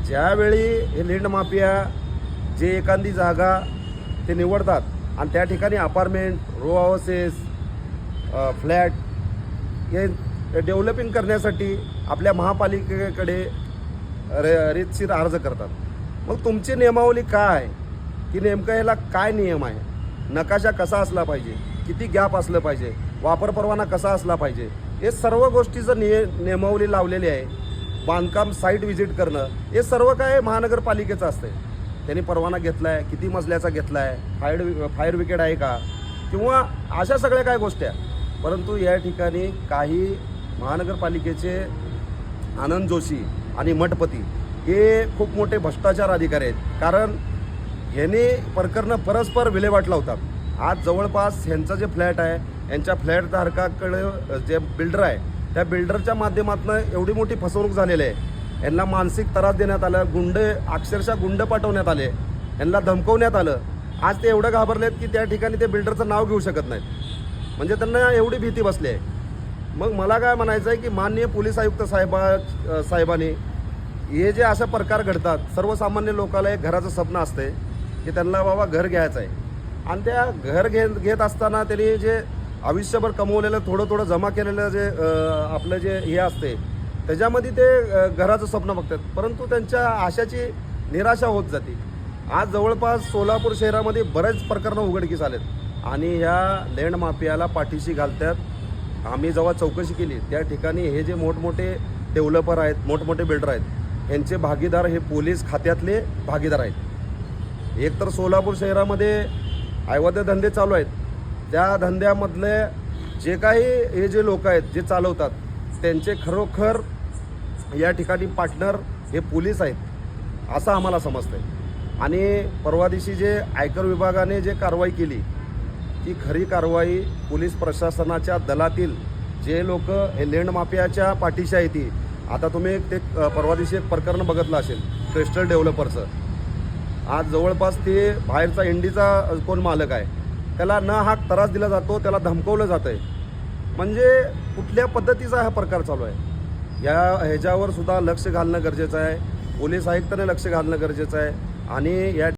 ज्यावेळी हे land mafia जे एखादी जागा ते निवडतात आणि त्या ठिकाणी अपार्टमेंट, रो हाऊसेस, फ्लॅट हे डेव्हलपिंग करण्यासाठी आपल्या महापालिकेकडे रीतशीर अर्ज करतात. मग तुमची नियमावली काय आहे की नेमकं याला काय नियम आहे? नकाशा कसा असला पाहिजे, किती गॅप असलं पाहिजे, वापर परवाना कसा असला पाहिजे, हे सर्व गोष्टीचं नियमावली लावलेली आहे. बांधकाम साईट व्हिजिट करणं हे सर्व काय महानगरपालिकेचं असतं. त्यांनी परवाना घेतला आहे, किती मजल्याचा घेतला आहे, फायर विकेट आहे का, किंवा अशा सगळ्या काय गोष्टी आहे. परंतु या ठिकाणी काही महानगरपालिकेचे आनंद जोशी आणि मठपती हे खूप मोठे भ्रष्टाचार अधिकारी आहेत. कारण ह्यांनी प्रकरणं परस्पर विल्हेवाट लावतात. आज जवळपास ह्यांचा जे फ्लॅट आहे, यांच्या फ्लॅटधारकाकडे जे बिल्डर आहे, त्या बिल्डरच्या माध्यमातून एवढी मोठी फसवणूक झालेली आहे. यांना मानसिक त्रास देण्यात आला, अक्षरशः गुंड पाठवण्यात आले, यांना धमकवण्यात आलं. आज ते एवढं घाबरलेत की त्या ठिकाणी ते बिल्डरचं नाव घेऊ शकत नाहीत. म्हणजे त्यांना एवढी भीती बसली आहे. मग मला काय म्हणायचं आहे की माननीय पोलीस आयुक्त साहेबांनी हे जे अशा प्रकार घडतात, सर्वसामान्य लोकांना एक घराचं स्वप्न असते की त्यांना बाबा घर घ्यायचं आहे, आणि त्या घर घेत असताना त्यांनी जे आयुष्यभर कमवलेलं थोडं थोडं जमा केलेलं जे आपलं जे हे असते त्याच्यामध्ये ते घराचं स्वप्न बघतात. परंतु त्यांच्या आशाची निराशा होत जाते. आज जवळपास सोलापूर शहरामध्ये बरेच प्रकरणं उघडकीस आलेत आणि ह्या लँड माफियाला पाठीशी घालतात. आम्ही जेव्हा चौकशी केली त्या ठिकाणी हे जे मोठमोठे डेव्हलपर आहेत, मोठमोठे बिल्डर आहेत, यांचे भागीदार हे पोलीस खात्यातले भागीदार आहेत. एक तर सोलापूर शहरामध्ये अवैध धंदे चालू आहेत. त्या धंद्यामधले जे काही हे जे लोक आहेत जे चालवतात त्यांचे खरोखर या ठिकाणी पार्टनर हे पोलीस आहेत असं आम्हाला समजतं आहे. आणि परवा दिवशी जे आयकर विभागाने जे कारवाई केली ती खरी कारवाई पोलीस प्रशासनाच्या दलातील जे लोक हे लँड माफियाच्या पाठीशी आहे ती. आता तुम्ही ते परवा दिवशी एक प्रकरण बघितलं असेल क्रिस्टल डेव्हलपर्सचं. आज जवळपास ते बाहेरचा इंडीचा कोण मालक आहे त्याला न हाक त्रास दिला जातो, त्याला धमकवलं जातं आहे. म्हणजे कुठल्या पद्धतीचा हा प्रकार चालू आहे. ह्याच्यावर सुद्धा लक्ष घालणं गरजेचं आहे. पोलीस आयुक्तांनी लक्ष घालणं गरजेचं आहे. आणि या